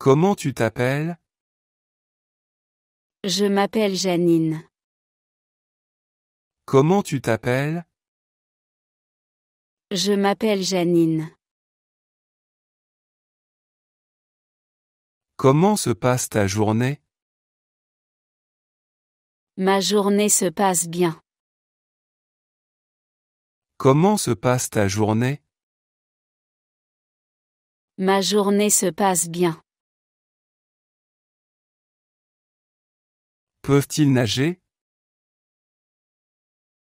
Comment tu t'appelles? Je m'appelle Janine. Comment tu t'appelles? Je m'appelle Janine. Comment se passe ta journée? Ma journée se passe bien. Comment se passe ta journée? Ma journée se passe bien. Peuvent-ils nager?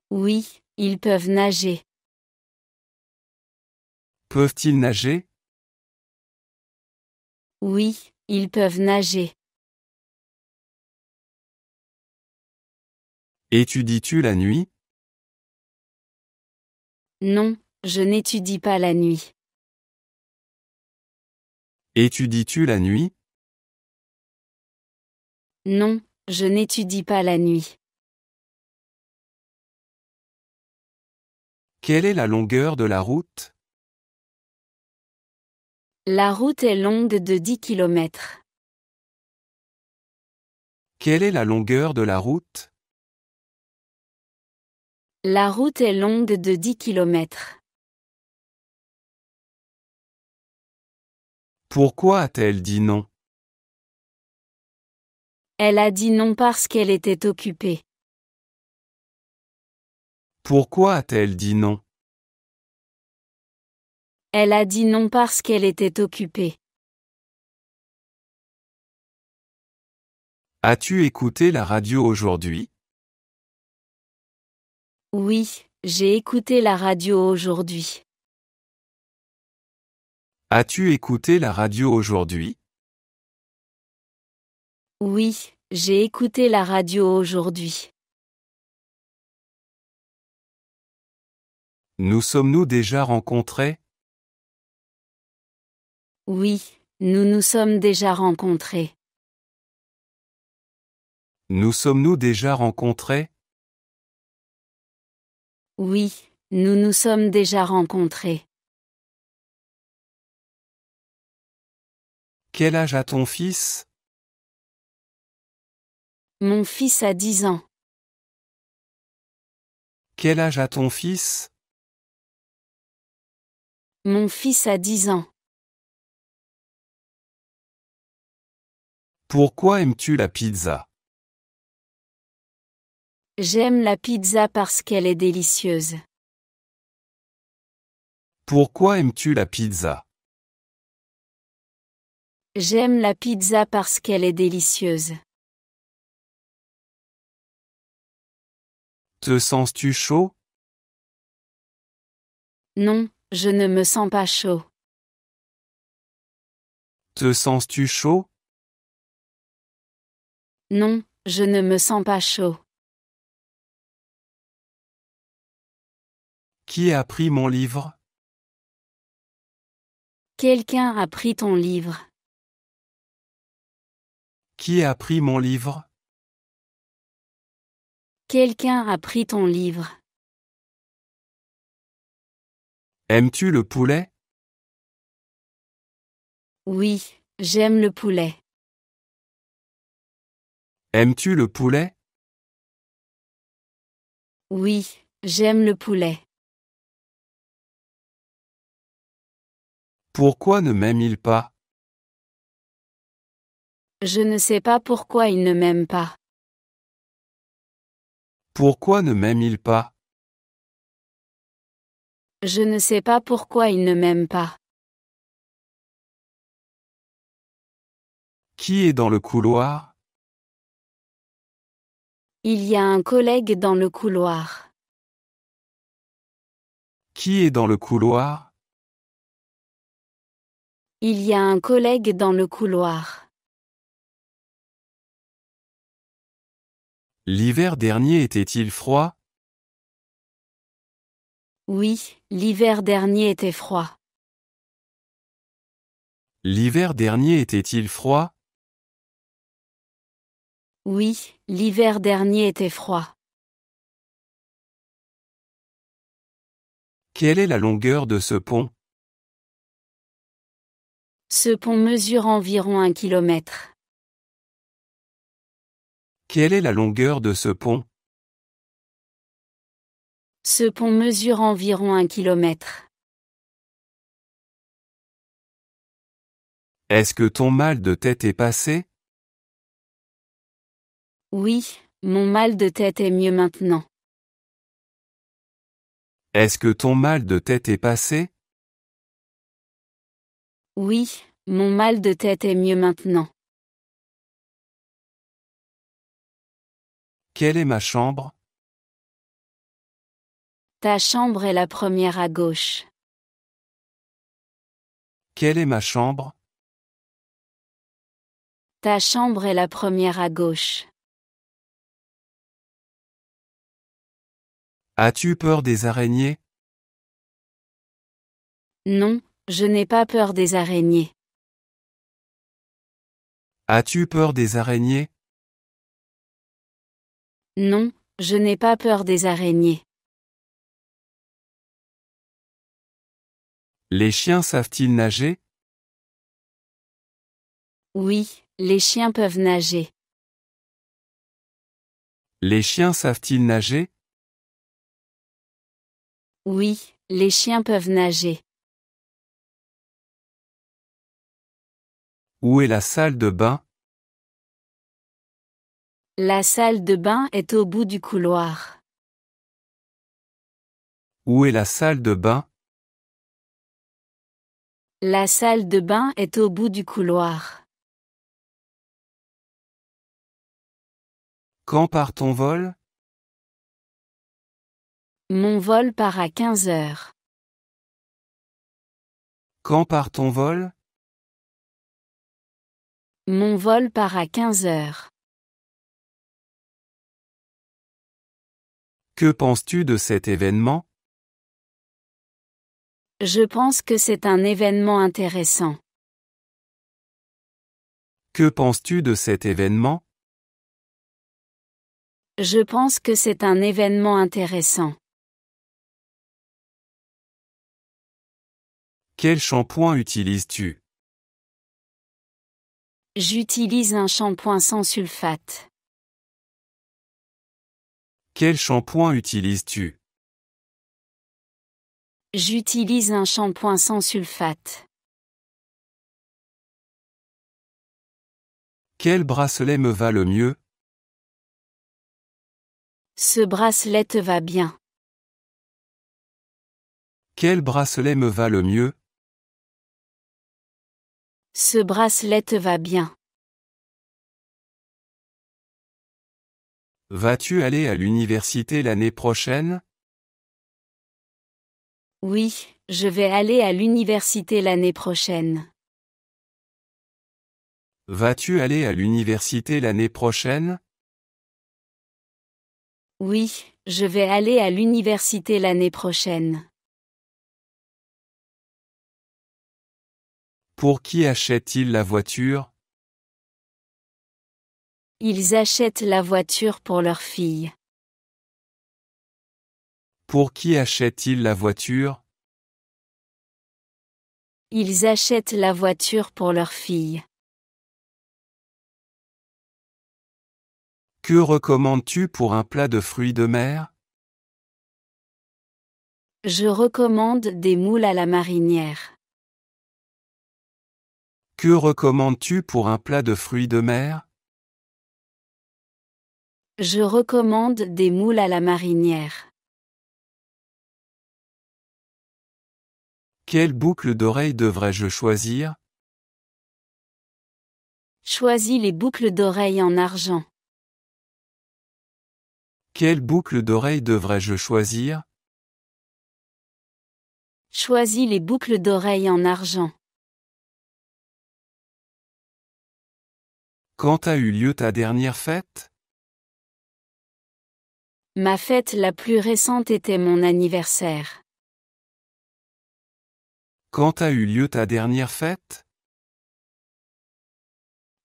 Oui, ils peuvent nager. Peuvent-ils nager? Oui, ils peuvent nager. Étudies-tu la nuit? Non, je n'étudie pas la nuit. Étudies-tu la nuit? Non, je n'étudie pas la nuit. Quelle est la longueur de la route? La route est longue de 10 km. Quelle est la longueur de la route? La route est longue de 10 km. Pourquoi a-t-elle dit non? Elle a dit non parce qu'elle était occupée. Pourquoi a-t-elle dit non? Elle a dit non parce qu'elle était occupée. As-tu écouté la radio aujourd'hui? Oui, j'ai écouté la radio aujourd'hui. As-tu écouté la radio aujourd'hui? Oui, j'ai écouté la radio aujourd'hui. Nous sommes-nous déjà rencontrés? Oui, nous nous sommes déjà rencontrés. Nous sommes-nous déjà rencontrés? Oui, nous nous sommes déjà rencontrés. Quel âge a ton fils? Mon fils a 10 ans. Quel âge a ton fils? Mon fils a 10 ans. Pourquoi aimes-tu la pizza? J'aime la pizza parce qu'elle est délicieuse. Pourquoi aimes-tu la pizza? J'aime la pizza parce qu'elle est délicieuse. Te sens-tu chaud? Non, je ne me sens pas chaud. Te sens-tu chaud? Non, je ne me sens pas chaud. Qui a pris mon livre? Quelqu'un a pris ton livre. Qui a pris mon livre? Quelqu'un a pris ton livre. Aimes-tu le poulet? Oui, j'aime le poulet. Aimes-tu le poulet? Oui, j'aime le poulet. Pourquoi ne m'aime-il pas? Je ne sais pas pourquoi il ne m'aime pas. Pourquoi ne m'aime-il pas? Je ne sais pas pourquoi il ne m'aime pas. Qui est dans le couloir? Il y a un collègue dans le couloir. Qui est dans le couloir? Il y a un collègue dans le couloir. L'hiver dernier était-il froid? Oui, l'hiver dernier était froid. L'hiver dernier était-il froid? Oui, l'hiver dernier était froid. Quelle est la longueur de ce pont? Ce pont mesure environ 1 kilomètre. Quelle est la longueur de ce pont? Ce pont mesure environ 1 kilomètre. Est-ce que ton mal de tête est passé? Oui, mon mal de tête est mieux maintenant. Est-ce que ton mal de tête est passé? Oui, mon mal de tête est mieux maintenant. Quelle est ma chambre? Ta chambre est la première à gauche. Quelle est ma chambre? Ta chambre est la première à gauche. As-tu peur des araignées? Non, je n'ai pas peur des araignées. As-tu peur des araignées? Non, je n'ai pas peur des araignées. Les chiens savent-ils nager? Oui, les chiens peuvent nager. Les chiens savent-ils nager? Oui, les chiens peuvent nager. Où est la salle de bain? La salle de bain est au bout du couloir. Où est la salle de bain? La salle de bain est au bout du couloir. Quand part ton vol? Mon vol part à 15 heures. Quand part ton vol? Mon vol part à 15 heures. Que penses-tu de cet événement? Je pense que c'est un événement intéressant. Que penses-tu de cet événement? Je pense que c'est un événement intéressant. Quel shampoing utilises-tu? J'utilise un shampoing sans sulfate. Quel shampoing utilises-tu? J'utilise un shampoing sans sulfate. Quel bracelet me va le mieux? Ce bracelet te va bien. Quel bracelet me va le mieux? Ce bracelet te va bien. Vas-tu aller à l'université l'année prochaine? Oui, je vais aller à l'université l'année prochaine. Vas-tu aller à l'université l'année prochaine? Oui, je vais aller à l'université l'année prochaine. Pour qui achète-t-il la voiture? Ils achètent la voiture pour leur fille. Pour qui achète-t-il la voiture? Ils achètent la voiture pour leur fille. Que recommandes-tu pour un plat de fruits de mer? Je recommande des moules à la marinière. Que recommandes-tu pour un plat de fruits de mer? Je recommande des moules à la marinière. Quelle boucle d'oreille devrais-je choisir? Choisis les boucles d'oreilles en argent. Quelle boucle d'oreille devrais-je choisir? Choisis les boucles d'oreilles en argent. Quand a eu lieu ta dernière fête? Ma fête la plus récente était mon anniversaire. Quand a eu lieu ta dernière fête?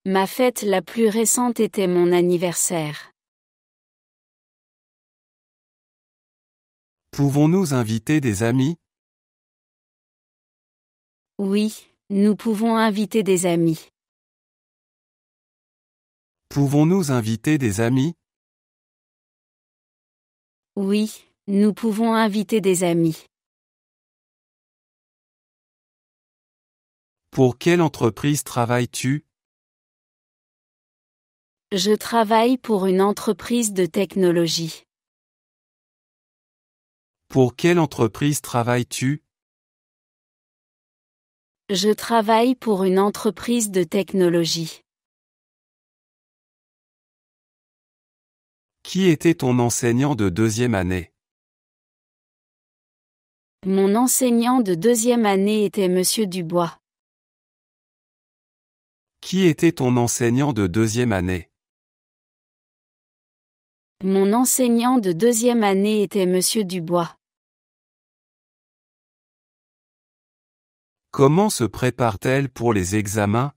Ma fête la plus récente était mon anniversaire. Pouvons-nous inviter des amis? Oui, Nous pouvons inviter des amis. Pouvons-nous inviter des amis? Oui, nous pouvons inviter des amis. Pour quelle entreprise travailles-tu? Je travaille pour une entreprise de technologie. Pour quelle entreprise travailles-tu? Je travaille pour une entreprise de technologie. Qui était ton enseignant de deuxième année? Mon enseignant de deuxième année était Monsieur Dubois. Qui était ton enseignant de deuxième année? Mon enseignant de deuxième année était Monsieur Dubois. Comment se prépare-t-elle pour les examens?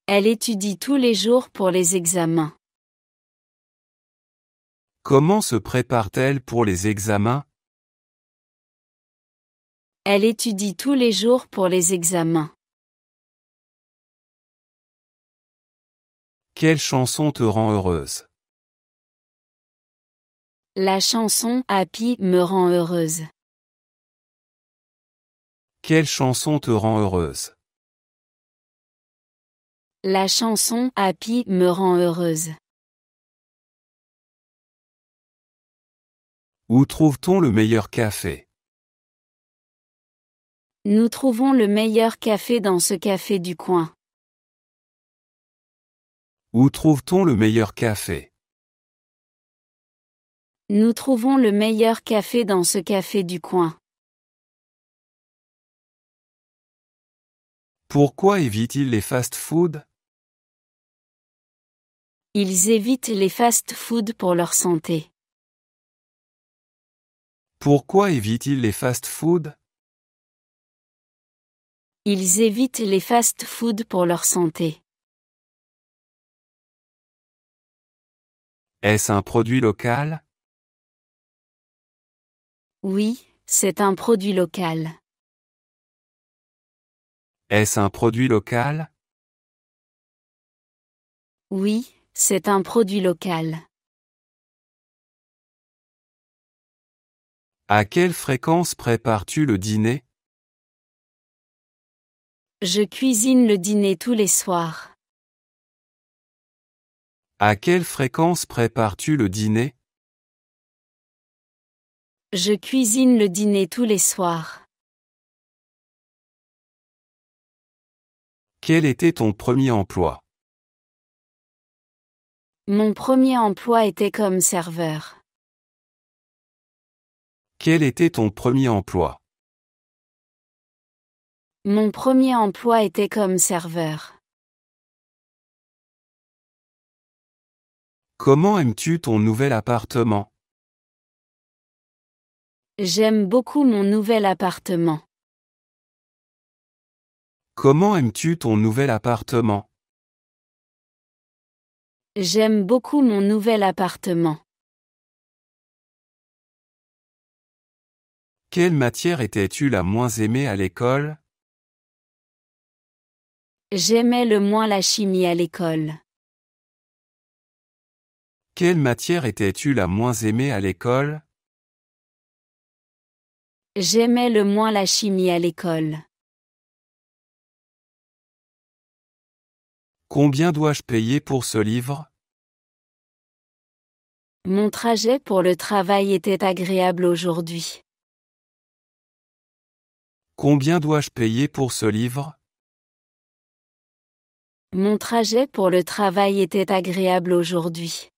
Elle étudie tous les jours pour les examens. Comment se prépare-t-elle pour les examens? Elle étudie tous les jours pour les examens. Quelle chanson te rend heureuse? La chanson Happy me rend heureuse. Quelle chanson te rend heureuse? La chanson Happy me rend heureuse. Où trouve-t-on le meilleur café? Nous trouvons le meilleur café dans ce café du coin. Où trouve-t-on le meilleur café? Nous trouvons le meilleur café dans ce café du coin. Pourquoi évite-t-il les fast-foods? Ils évitent les fast-foods pour leur santé. Pourquoi évite-t-il les fast-foods? Ils évitent les fast-foods pour leur santé. Est-ce un produit local? Oui, c'est un produit local. Est-ce un produit local? Oui, c'est un produit local. À quelle fréquence prépares-tu le dîner? Je cuisine le dîner tous les soirs. À quelle fréquence prépares-tu le dîner? Je cuisine le dîner tous les soirs. Quel était ton premier emploi? Mon premier emploi était comme serveur. Quel était ton premier emploi? Mon premier emploi était comme serveur. Comment aimes-tu ton nouvel appartement? J'aime beaucoup mon nouvel appartement. Comment aimes-tu ton nouvel appartement? J'aime beaucoup mon nouvel appartement. Quelle matière étais-tu la moins aimée à l'école? J'aimais le moins la chimie à l'école. Quelle matière étais-tu la moins aimée à l'école? J'aimais le moins la chimie à l'école. Combien dois-je payer pour ce livre? Mon trajet pour le travail était agréable aujourd'hui. Combien dois-je payer pour ce livre? Mon trajet pour le travail était agréable aujourd'hui.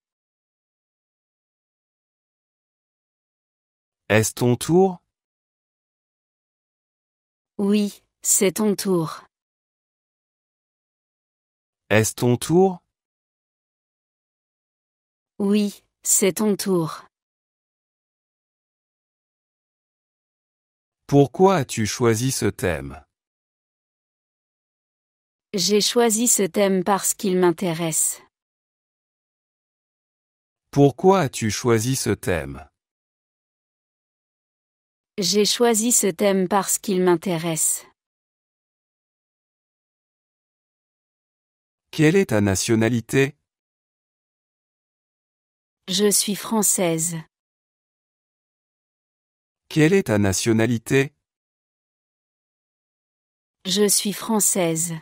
Est-ce ton tour? Oui, c'est ton tour. Est-ce ton tour? Oui, c'est ton tour. Pourquoi as-tu choisi ce thème? J'ai choisi ce thème parce qu'il m'intéresse. Pourquoi as-tu choisi ce thème? J'ai choisi ce thème parce qu'il m'intéresse. Quelle est ta nationalité? Je suis française. Quelle est ta nationalité? Je suis française.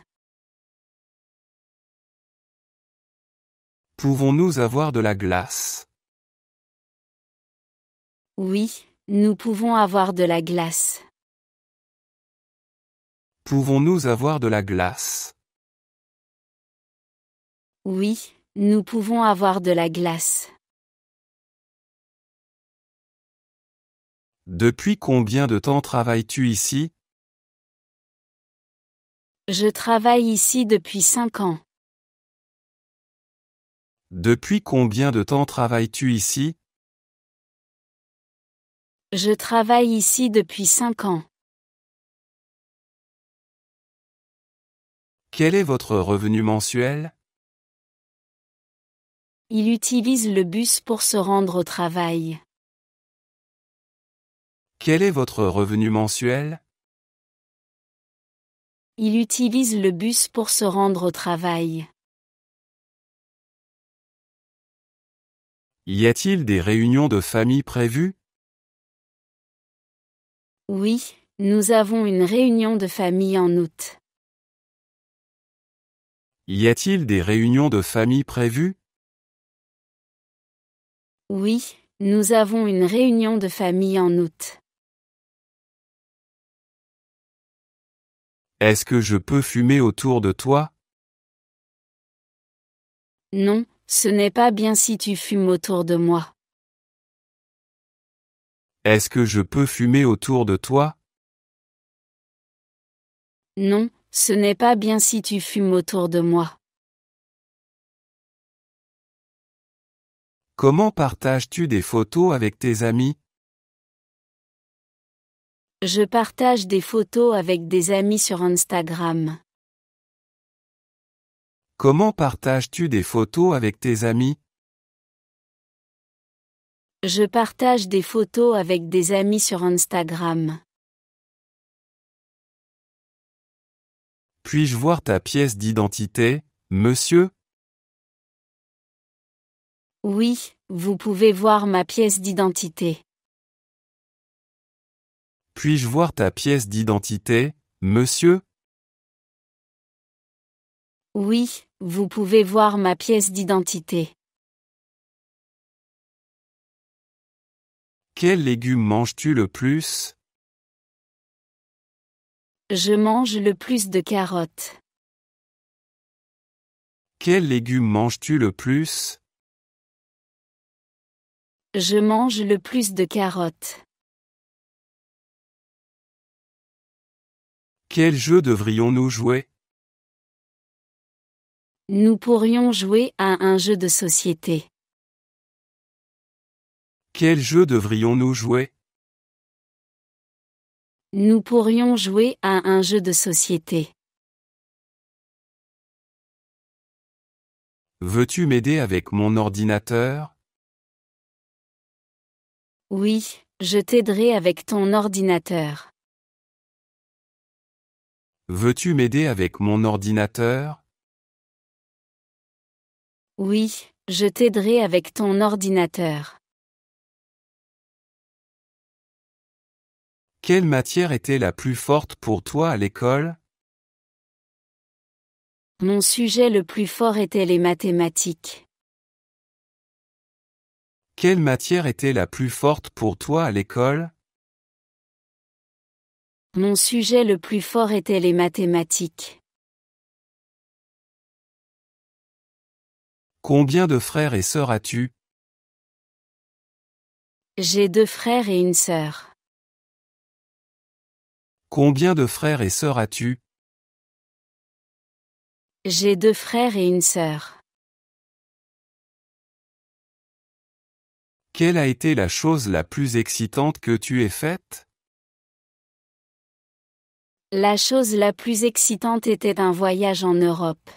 Pouvons-nous avoir de la glace? Oui, nous pouvons avoir de la glace. Pouvons-nous avoir de la glace? Oui, nous pouvons avoir de la glace. Depuis combien de temps travailles-tu ici? Je travaille ici depuis 5 ans. Depuis combien de temps travailles-tu ici? Je travaille ici depuis 5 ans. Quel est votre revenu mensuel? Il utilise le bus pour se rendre au travail. Quel est votre revenu mensuel? Il utilise le bus pour se rendre au travail. Y a-t-il des réunions de famille prévues? Oui, nous avons une réunion de famille en août. Y a-t-il des réunions de famille prévues? Oui, nous avons une réunion de famille en août. Est-ce que je peux fumer autour de toi? Non, ce n'est pas bien si tu fumes autour de moi. Est-ce que je peux fumer autour de toi? Non, ce n'est pas bien si tu fumes autour de moi. Comment partages-tu des photos avec tes amis? Je partage des photos avec des amis sur Instagram. Comment partages-tu des photos avec tes amis? Je partage des photos avec des amis sur Instagram. Puis-je voir ta pièce d'identité, monsieur? Oui, vous pouvez voir ma pièce d'identité. Puis-je voir ta pièce d'identité, monsieur? Oui, vous pouvez voir ma pièce d'identité. Quels légumes manges-tu le plus? Je mange le plus de carottes. Quels légumes manges-tu le plus? Je mange le plus de carottes. Quel jeu devrions-nous jouer? Nous pourrions jouer à un jeu de société. Quel jeu devrions-nous jouer? Nous pourrions jouer à un jeu de société. Veux-tu m'aider avec mon ordinateur? Oui, je t'aiderai avec ton ordinateur. Veux-tu m'aider avec mon ordinateur? Oui, je t'aiderai avec ton ordinateur. Quelle matière était la plus forte pour toi à l'école? Mon sujet le plus fort était les mathématiques. Quelle matière était la plus forte pour toi à l'école? Mon sujet le plus fort était les mathématiques. Combien de frères et sœurs as-tu? J'ai 2 frères et une sœur. Combien de frères et sœurs as-tu? J'ai 2 frères et une sœur. Quelle a été la chose la plus excitante que tu aies faite? La chose la plus excitante était un voyage en Europe.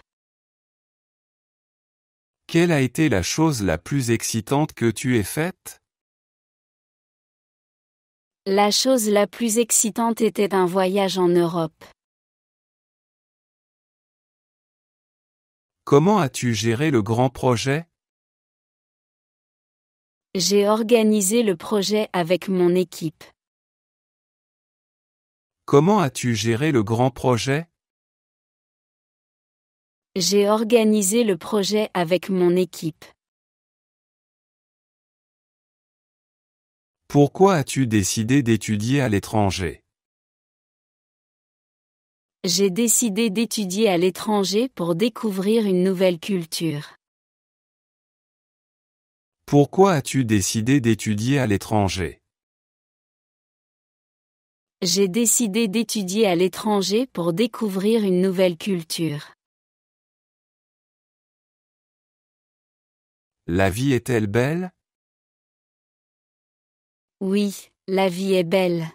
Quelle a été la chose la plus excitante que tu aies faite? La chose la plus excitante était un voyage en Europe. Comment as-tu géré le grand projet? J'ai organisé le projet avec mon équipe. Comment as-tu géré le grand projet? J'ai organisé le projet avec mon équipe. Pourquoi as-tu décidé d'étudier à l'étranger? J'ai décidé d'étudier à l'étranger pour découvrir une nouvelle culture. Pourquoi as-tu décidé d'étudier à l'étranger? J'ai décidé d'étudier à l'étranger pour découvrir une nouvelle culture. La vie est-elle belle? Oui, la vie est belle.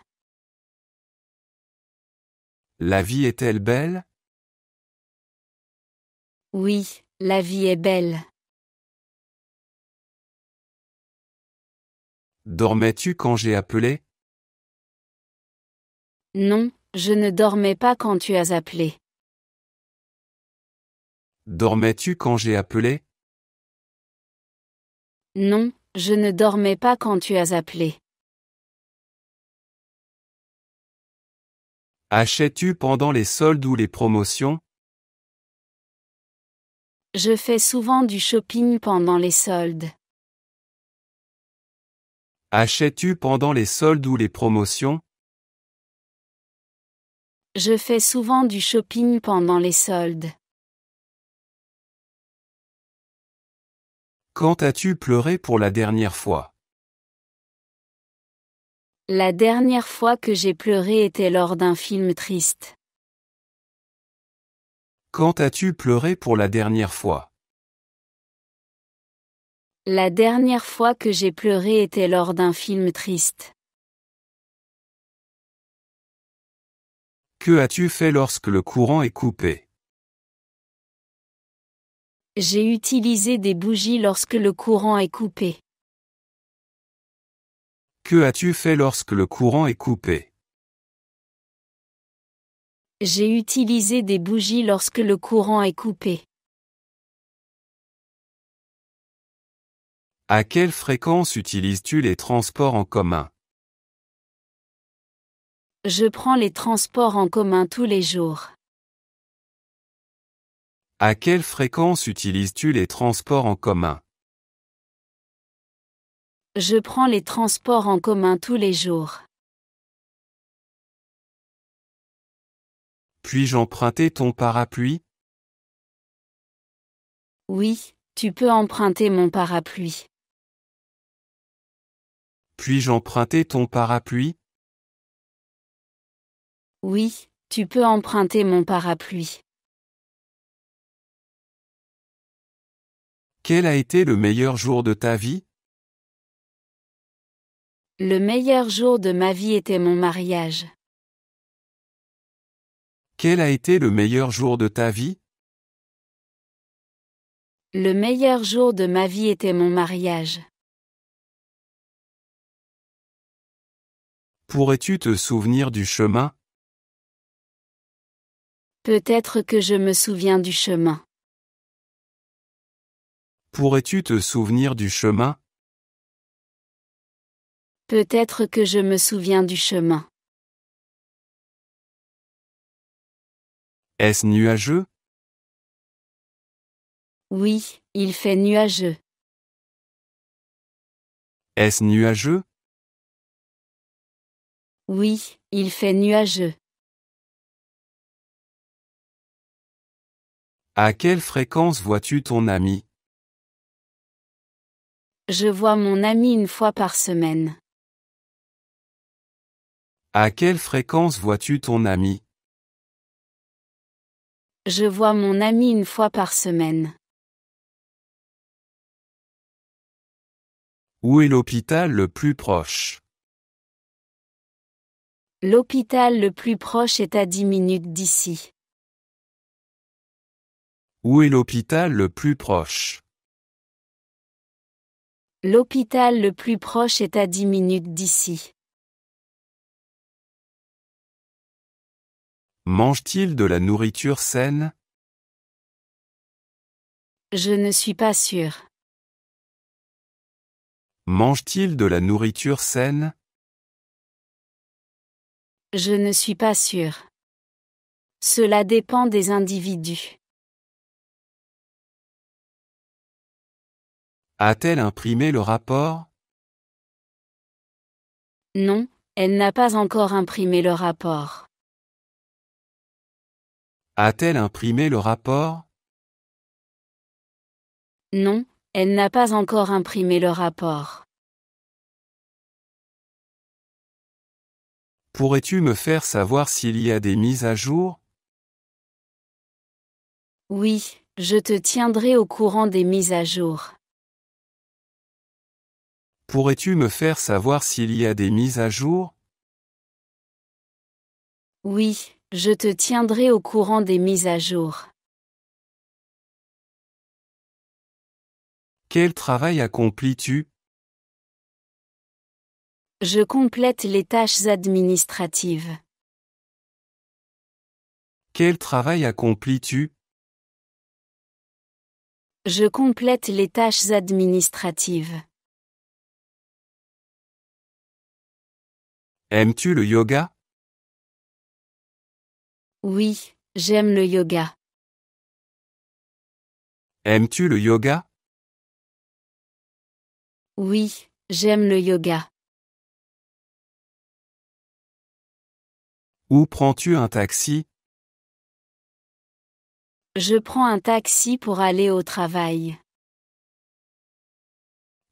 La vie est-elle belle? Oui, la vie est belle. Dormais-tu quand j'ai appelé? Non, je ne dormais pas quand tu as appelé. Dormais-tu quand j'ai appelé? Non, je ne dormais pas quand tu as appelé. Achètes-tu pendant les soldes ou les promotions? Je fais souvent du shopping pendant les soldes. Achètes-tu pendant les soldes ou les promotions? Je fais souvent du shopping pendant les soldes. Quand as-tu pleuré pour la dernière fois? La dernière fois que j'ai pleuré était lors d'un film triste. Quand as-tu pleuré pour la dernière fois? La dernière fois que j'ai pleuré était lors d'un film triste. Que as-tu fait lorsque le courant est coupé? J'ai utilisé des bougies lorsque le courant est coupé. Que as-tu fait lorsque le courant est coupé? J'ai utilisé des bougies lorsque le courant est coupé. À quelle fréquence utilises-tu les transports en commun? Je prends les transports en commun tous les jours. À quelle fréquence utilises-tu les transports en commun? Je prends les transports en commun tous les jours. Puis-je emprunter ton parapluie? Oui, tu peux emprunter mon parapluie. Puis-je emprunter ton parapluie? Oui, tu peux emprunter mon parapluie. Quel a été le meilleur jour de ta vie? Le meilleur jour de ma vie était mon mariage. Quel a été le meilleur jour de ta vie? Le meilleur jour de ma vie était mon mariage. Pourrais-tu te souvenir du chemin? Peut-être que je me souviens du chemin. Pourrais-tu te souvenir du chemin? Peut-être que je me souviens du chemin. Est-ce nuageux? Oui, il fait nuageux. Est-ce nuageux? Oui, il fait nuageux. À quelle fréquence vois-tu ton ami? Je vois mon ami une fois par semaine. À quelle fréquence vois-tu ton ami? Je vois mon ami une fois par semaine. Où est l'hôpital le plus proche? L'hôpital le plus proche est à 10 minutes d'ici. Où est l'hôpital le plus proche? L'hôpital le plus proche est à 10 minutes d'ici. Mange-t-il de la nourriture saine? Je ne suis pas sûr. Mange-t-il de la nourriture saine? Je ne suis pas sûr. Cela dépend des individus. A-t-elle imprimé le rapport? Non, elle n'a pas encore imprimé le rapport. A-t-elle imprimé le rapport? Non, elle n'a pas encore imprimé le rapport. Pourrais-tu me faire savoir s'il y a des mises à jour? Oui, je te tiendrai au courant des mises à jour. Pourrais-tu me faire savoir s'il y a des mises à jour? Oui, je te tiendrai au courant des mises à jour. Quel travail accomplis-tu? Je complète les tâches administratives. Quel travail accomplis-tu? Je complète les tâches administratives. Aimes-tu le yoga? Oui, j'aime le yoga. Aimes-tu le yoga? Oui, j'aime le yoga. Où prends-tu un taxi? Je prends un taxi pour aller au travail.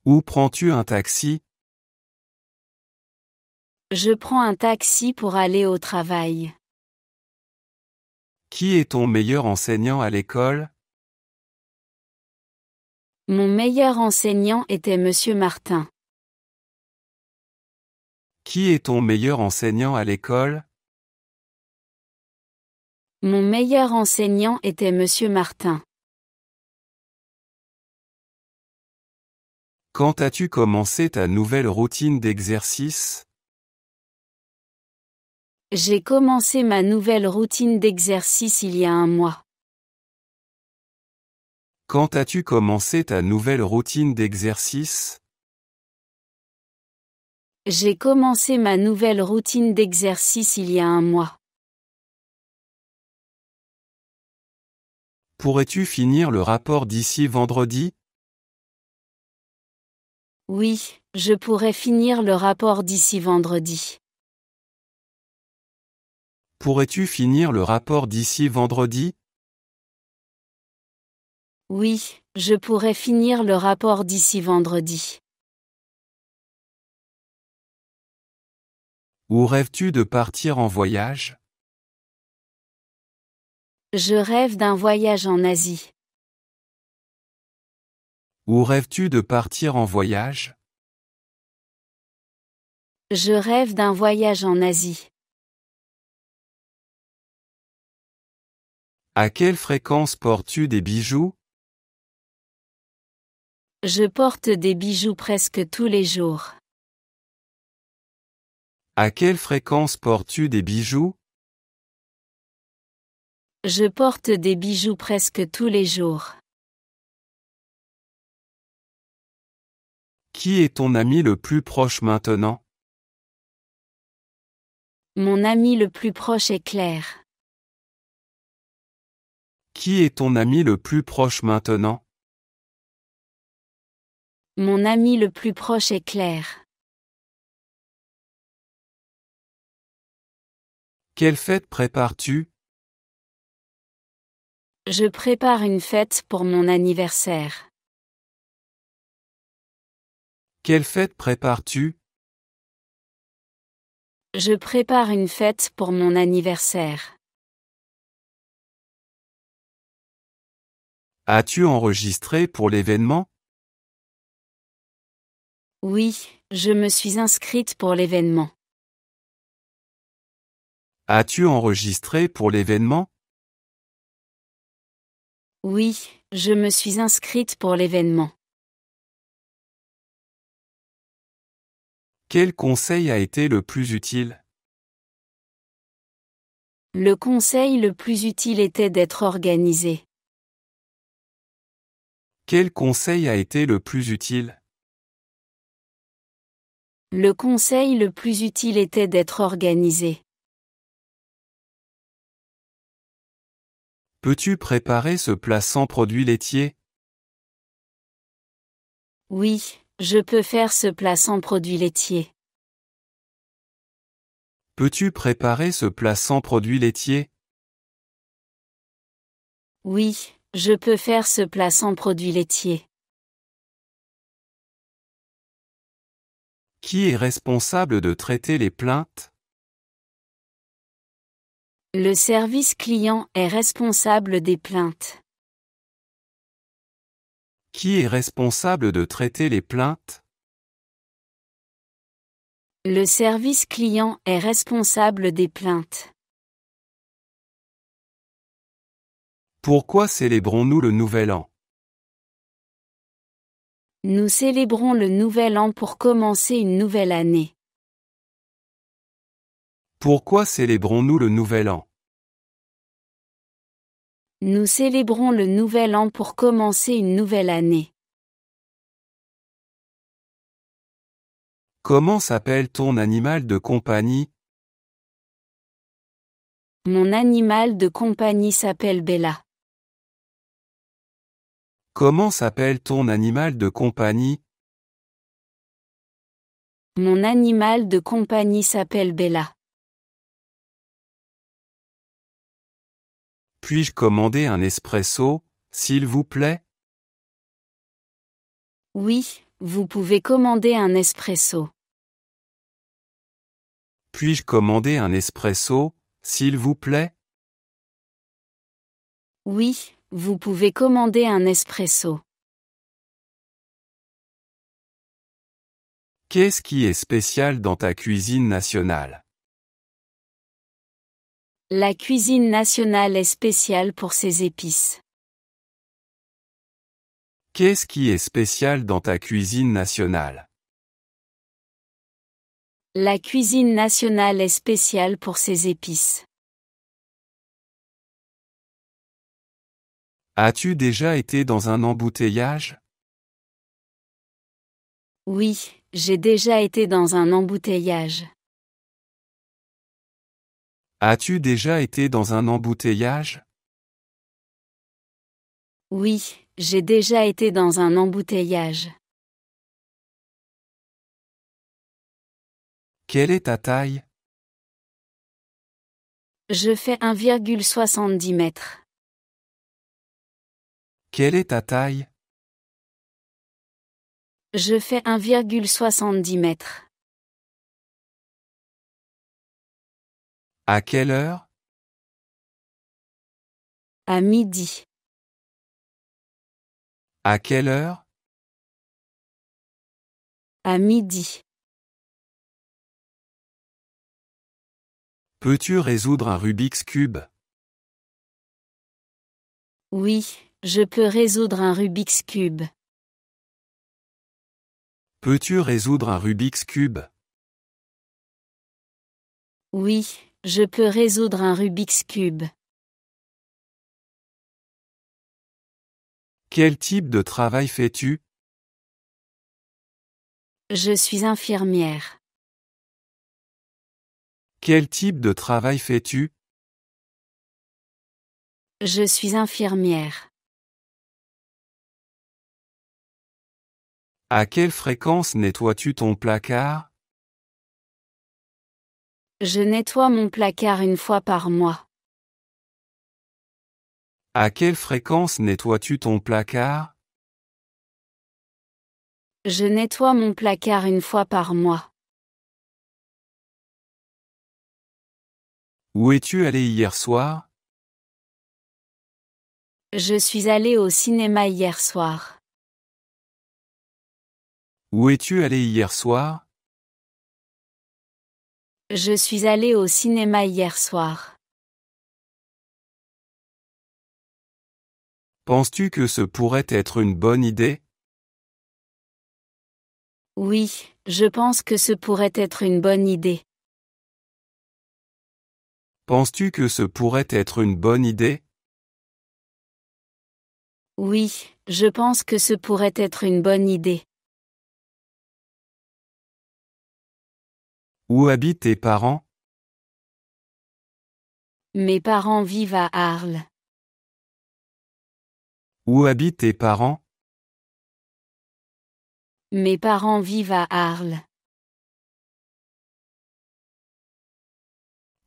Où prends-tu un taxi? Je prends un taxi pour aller au travail. Qui est ton meilleur enseignant à l'école? Mon meilleur enseignant était Monsieur Martin. Qui est ton meilleur enseignant à l'école? Mon meilleur enseignant était Monsieur Martin. Quand as-tu commencé ta nouvelle routine d'exercice? J'ai commencé ma nouvelle routine d'exercice il y a un mois. Quand as-tu commencé ta nouvelle routine d'exercice? J'ai commencé ma nouvelle routine d'exercice il y a un mois. Pourrais-tu finir le rapport d'ici vendredi? Oui, je pourrais finir le rapport d'ici vendredi. Pourrais-tu finir le rapport d'ici vendredi? Oui, je pourrais finir le rapport d'ici vendredi. Où rêves-tu de partir en voyage? Je rêve d'un voyage en Asie. Où rêves-tu de partir en voyage? Je rêve d'un voyage en Asie. À quelle fréquence portes-tu des bijoux? Je porte des bijoux presque tous les jours. À quelle fréquence portes-tu des bijoux? Je porte des bijoux presque tous les jours. Qui est ton ami le plus proche maintenant? Mon ami le plus proche est Claire. Qui est ton ami le plus proche maintenant? Mon ami le plus proche est Claire. Quelle fête prépares-tu? Je prépare une fête pour mon anniversaire. Quelle fête prépares-tu? Je prépare une fête pour mon anniversaire. As-tu enregistré pour l'événement? Oui, je me suis inscrite pour l'événement. As-tu enregistré pour l'événement? Oui, je me suis inscrite pour l'événement. Quel conseil a été le plus utile? Le conseil le plus utile était d'être organisé. Quel conseil a été le plus utile? Le conseil le plus utile était d'être organisé. Peux-tu préparer ce plat sans produits laitiers? Oui, je peux faire ce plat sans produits laitiers. Peux-tu préparer ce plat sans produits laitiers? Oui, je peux faire ce plat sans produits laitiers. Qui est responsable de traiter les plaintes? Le service client est responsable des plaintes. Qui est responsable de traiter les plaintes? Le service client est responsable des plaintes. Pourquoi célébrons-nous le Nouvel An? Nous célébrons le Nouvel An pour commencer une nouvelle année. Pourquoi célébrons-nous le Nouvel An? Nous célébrons le Nouvel An pour commencer une nouvelle année. Comment s'appelle ton animal de compagnie? Mon animal de compagnie s'appelle Bella. Comment s'appelle ton animal de compagnie? Mon animal de compagnie s'appelle Bella. Puis-je commander un espresso, s'il vous plaît? Oui, vous pouvez commander un espresso. Puis-je commander un espresso, s'il vous plaît? Oui, vous pouvez commander un espresso. Qu'est-ce qui est spécial dans ta cuisine nationale? La cuisine nationale est spéciale pour ses épices. Qu'est-ce qui est spécial dans ta cuisine nationale? La cuisine nationale est spéciale pour ses épices. As-tu déjà été dans un embouteillage? Oui, j'ai déjà été dans un embouteillage. As-tu déjà été dans un embouteillage? Oui, j'ai déjà été dans un embouteillage. Quelle est ta taille? Je fais 1,70 m. Quelle est ta taille? Je fais 1,70 m. À quelle heure? À midi. À quelle heure? À midi. Peux-tu résoudre un Rubik's Cube? Oui, je peux résoudre un Rubik's Cube. Peux-tu résoudre un Rubik's Cube? Oui, je peux résoudre un Rubik's Cube. Quel type de travail fais-tu? Je suis infirmière. Quel type de travail fais-tu? Je suis infirmière. À quelle fréquence nettoies-tu ton placard? Je nettoie mon placard une fois par mois. À quelle fréquence nettoies-tu ton placard? Je nettoie mon placard une fois par mois. Où es-tu allé hier soir? Je suis allée au cinéma hier soir. Où es-tu allé hier soir? Je suis allée au cinéma hier soir. Penses-tu que ce pourrait être une bonne idée? Oui, je pense que ce pourrait être une bonne idée. Penses-tu que ce pourrait être une bonne idée? Oui, je pense que ce pourrait être une bonne idée. Où habitent tes parents? Mes parents vivent à Arles. Où habitent tes parents? Mes parents vivent à Arles.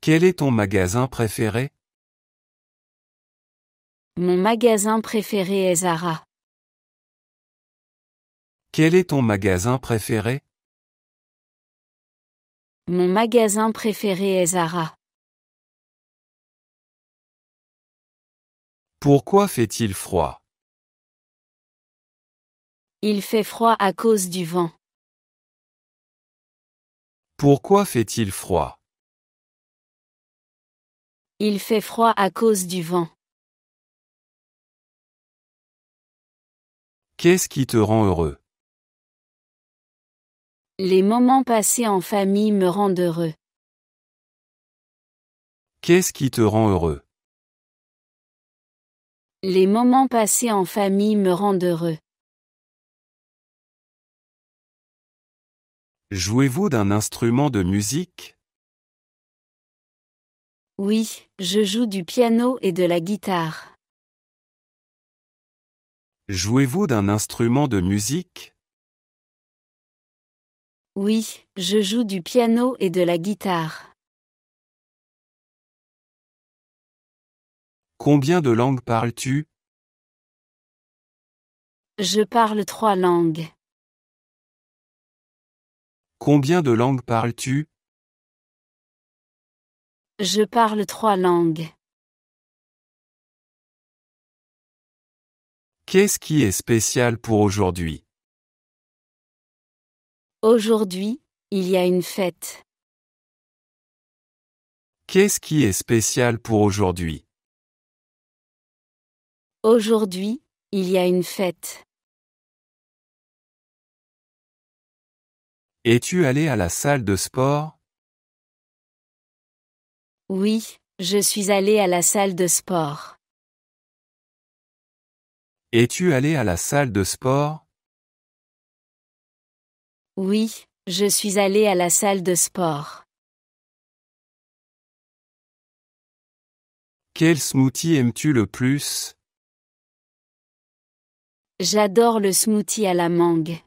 Quel est ton magasin préféré? Mon magasin préféré est Zara. Quel est ton magasin préféré? Mon magasin préféré est Zara. Pourquoi fait-il froid? Il fait froid à cause du vent. Pourquoi fait-il froid? Il fait froid à cause du vent. Qu'est-ce qui te rend heureux? Les moments passés en famille me rendent heureux. Qu'est-ce qui te rend heureux? Les moments passés en famille me rendent heureux. Jouez-vous d'un instrument de musique? Oui, je joue du piano et de la guitare. Jouez-vous d'un instrument de musique? Oui, je joue du piano et de la guitare. Combien de langues parles-tu? Je parle 3 langues. Combien de langues parles-tu? Je parle 3 langues. Qu'est-ce qui est spécial pour aujourd'hui? Aujourd'hui, il y a une fête. Qu'est-ce qui est spécial pour aujourd'hui? Aujourd'hui, il y a une fête. Es-tu allé à la salle de sport? Oui, je suis allé à la salle de sport. Es-tu allé à la salle de sport? Oui, je suis allé à la salle de sport. Quel smoothie aimes-tu le plus? J'adore le smoothie à la mangue.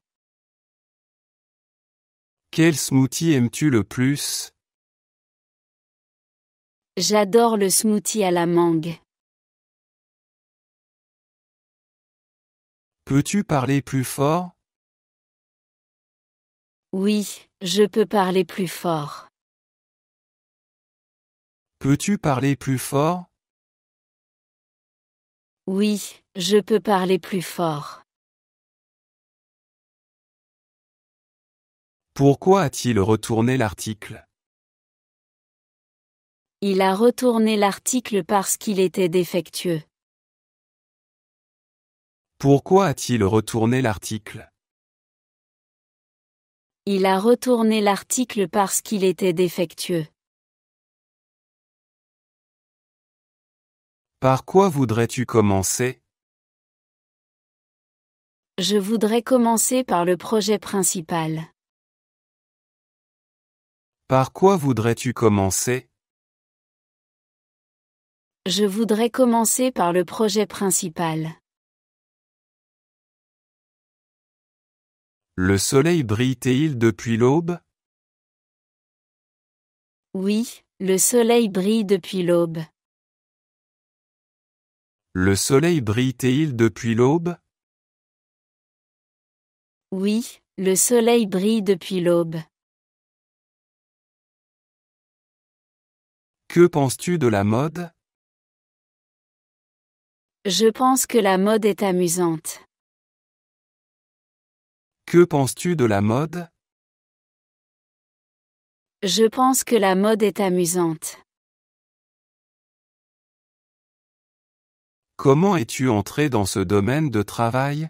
Quel smoothie aimes-tu le plus? J'adore le smoothie à la mangue. Peux-tu parler plus fort? Oui, je peux parler plus fort. Peux-tu parler plus fort? Oui, je peux parler plus fort. Pourquoi a-t-il retourné l'article? Il a retourné l'article parce qu'il était défectueux. Pourquoi a-t-il retourné l'article? Il a retourné l'article parce qu'il était défectueux. Par quoi voudrais-tu commencer? Je voudrais commencer par le projet principal. Par quoi voudrais-tu commencer? Je voudrais commencer par le projet principal. Le soleil brille-t-il depuis l'aube? Oui, le soleil brille depuis l'aube. Le soleil brille-t-il depuis l'aube? Oui, le soleil brille depuis l'aube. Que penses-tu de la mode? Je pense que la mode est amusante. Que penses-tu de la mode? Je pense que la mode est amusante. Comment es-tu entré dans ce domaine de travail?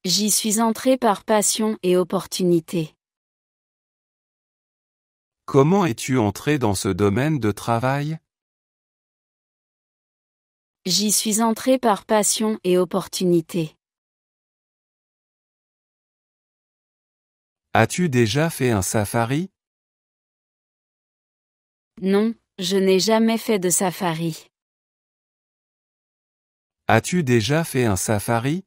J'y suis entré par passion et opportunité. Comment es-tu entré dans ce domaine de travail? J'y suis entré par passion et opportunité. As-tu déjà fait un safari? Non, je n'ai jamais fait de safari. As-tu déjà fait un safari?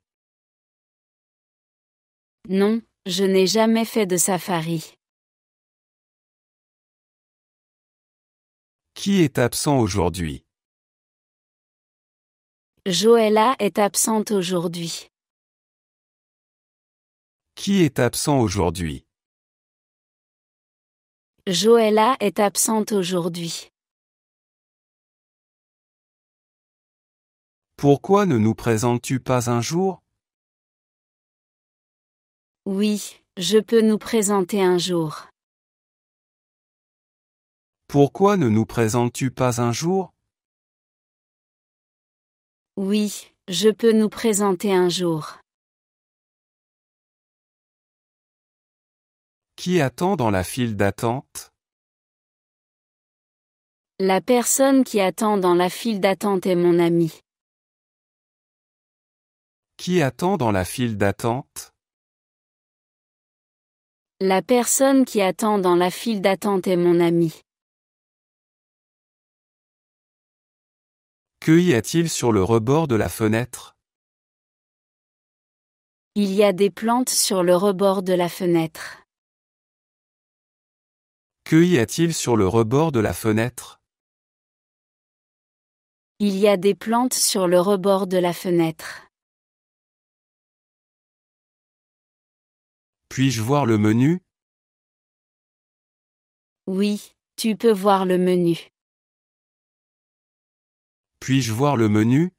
Non, je n'ai jamais fait de safari. Qui est absent aujourd'hui? Joëlla est absente aujourd'hui. Qui est absent aujourd'hui? Joëlla est absente aujourd'hui. Pourquoi ne nous présentes-tu pas un jour? Oui, je peux nous présenter un jour. Pourquoi ne nous présentes-tu pas un jour? Oui, je peux nous présenter un jour. Qui attend dans la file d'attente? La personne qui attend dans la file d'attente est mon ami. Qui attend dans la file d'attente? La personne qui attend dans la file d'attente est mon ami. Que y a-t-il sur le rebord de la fenêtre? Il y a des plantes sur le rebord de la fenêtre. Que y a-t-il sur le rebord de la fenêtre? Il y a des plantes sur le rebord de la fenêtre. Puis-je voir le menu? Oui, tu peux voir le menu. Puis-je voir le menu?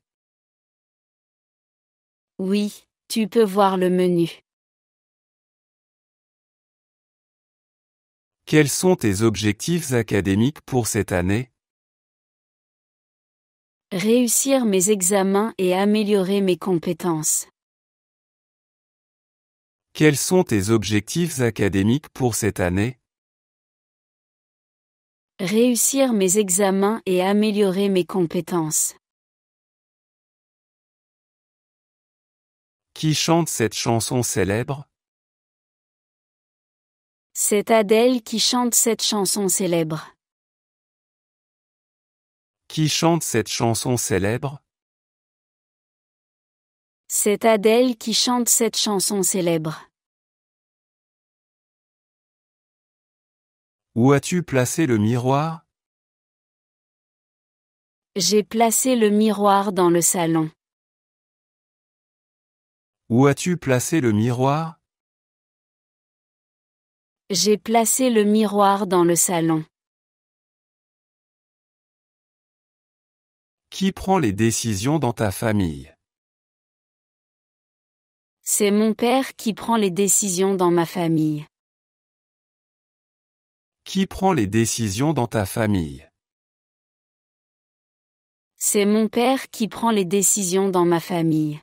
Oui, tu peux voir le menu. Quels sont tes objectifs académiques pour cette année? Réussir mes examens et améliorer mes compétences. Quels sont tes objectifs académiques pour cette année? Réussir mes examens et améliorer mes compétences. Qui chante cette chanson célèbre? C'est Adèle qui chante cette chanson célèbre. Qui chante cette chanson célèbre? C'est Adèle qui chante cette chanson célèbre. Où as-tu placé le miroir? J'ai placé le miroir dans le salon. Où as-tu placé le miroir? J'ai placé le miroir dans le salon. Qui prend les décisions dans ta famille? C'est mon père qui prend les décisions dans ma famille. Qui prend les décisions dans ta famille? C'est mon père qui prend les décisions dans ma famille.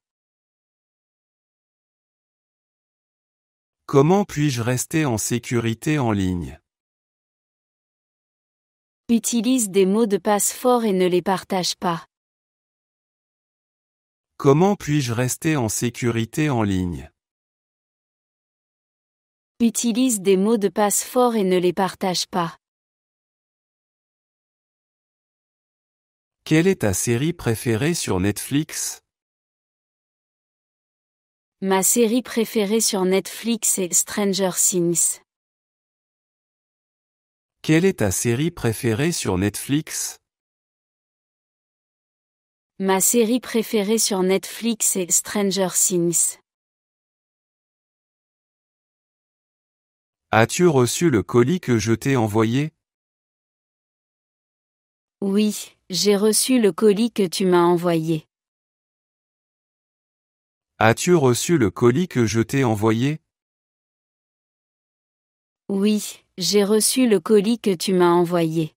Comment puis-je rester en sécurité en ligne? Utilise des mots de passe forts et ne les partage pas. Comment puis-je rester en sécurité en ligne? Utilise des mots de passe forts et ne les partage pas. Quelle est ta série préférée sur Netflix? Ma série préférée sur Netflix est Stranger Things. Quelle est ta série préférée sur Netflix? Ma série préférée sur Netflix est Stranger Things. As-tu reçu le colis que je t'ai envoyé? Oui, j'ai reçu le colis que tu m'as envoyé. As-tu reçu le colis que je t'ai envoyé? Oui, j'ai reçu le colis que tu m'as envoyé.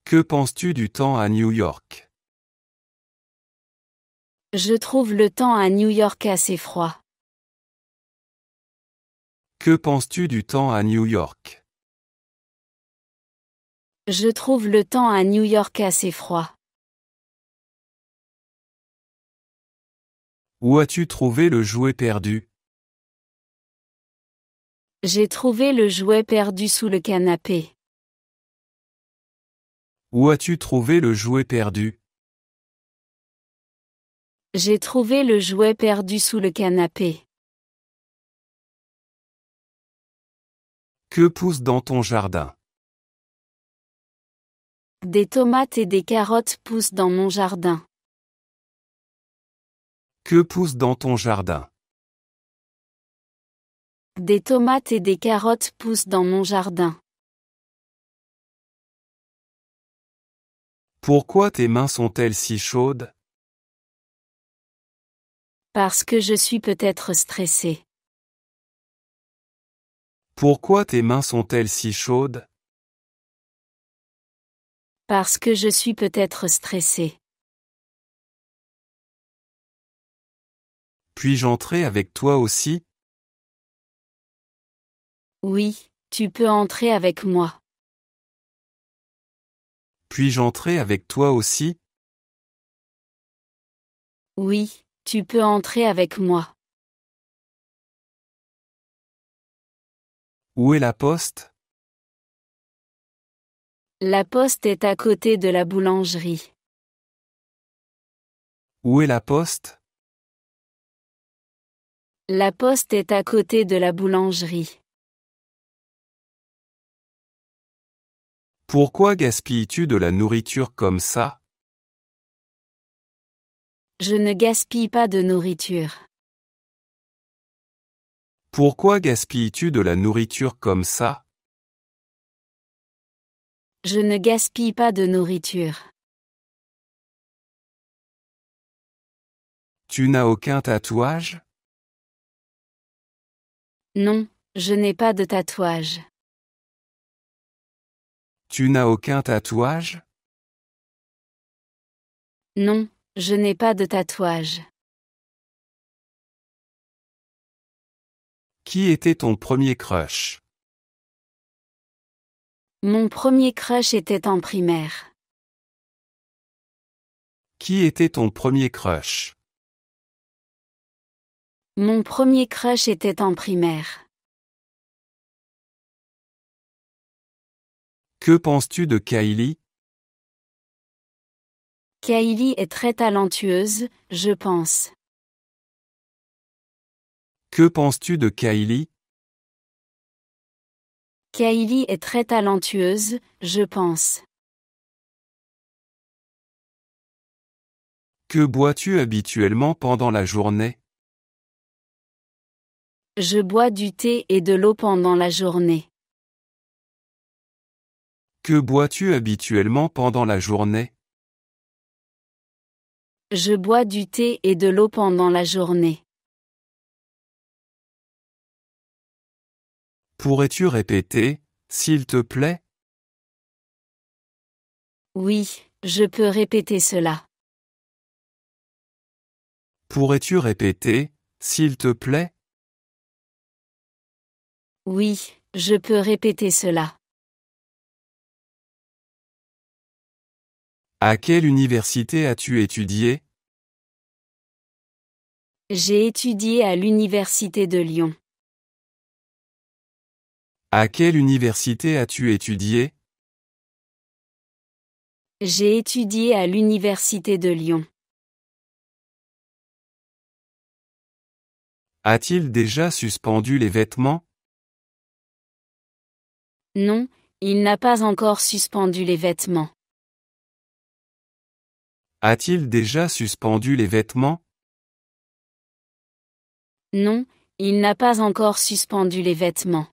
Que penses-tu du temps à New York? Je trouve le temps à New York assez froid. Que penses-tu du temps à New York? Je trouve le temps à New York assez froid. Où as-tu trouvé le jouet perdu? J'ai trouvé le jouet perdu sous le canapé. Où as-tu trouvé le jouet perdu? J'ai trouvé le jouet perdu sous le canapé. Que pousse dans ton jardin? Des tomates et des carottes poussent dans mon jardin. Que pousse dans ton jardin? Des tomates et des carottes poussent dans mon jardin. Pourquoi tes mains sont-elles si chaudes? Parce que je suis peut-être stressée. Pourquoi tes mains sont-elles si chaudes? Parce que je suis peut-être stressée. Puis-je entrer avec toi aussi? Oui, tu peux entrer avec moi. Puis-je entrer avec toi aussi? Oui, tu peux entrer avec moi. Où est la poste? La poste est à côté de la boulangerie. Où est la poste? La poste est à côté de la boulangerie. Pourquoi gaspilles-tu de la nourriture comme ça? Je ne gaspille pas de nourriture. Pourquoi gaspilles-tu de la nourriture comme ça? Je ne gaspille pas de nourriture. Tu n'as aucun tatouage? Non, je n'ai pas de tatouage. Tu n'as aucun tatouage? Non, je n'ai pas de tatouage. Qui était ton premier crush? Mon premier crush était en primaire. Qui était ton premier crush? Mon premier crush était en primaire. Que penses-tu de Kylie? Kylie est très talentueuse, je pense. Que penses-tu de Kylie? Kylie est très talentueuse, je pense. Que bois-tu habituellement pendant la journée? Je bois du thé et de l'eau pendant la journée. Que bois-tu habituellement pendant la journée? Je bois du thé et de l'eau pendant la journée. Pourrais-tu répéter, s'il te plaît? Oui, je peux répéter cela. Pourrais-tu répéter, s'il te plaît? Oui, je peux répéter cela. À quelle université as-tu étudié? J'ai étudié à l'université de Lyon. À quelle université as-tu étudié? J'ai étudié à l'université de Lyon. A-t-il déjà suspendu les vêtements? Non, il n'a pas encore suspendu les vêtements. A-t-il déjà suspendu les vêtements? Non, il n'a pas encore suspendu les vêtements.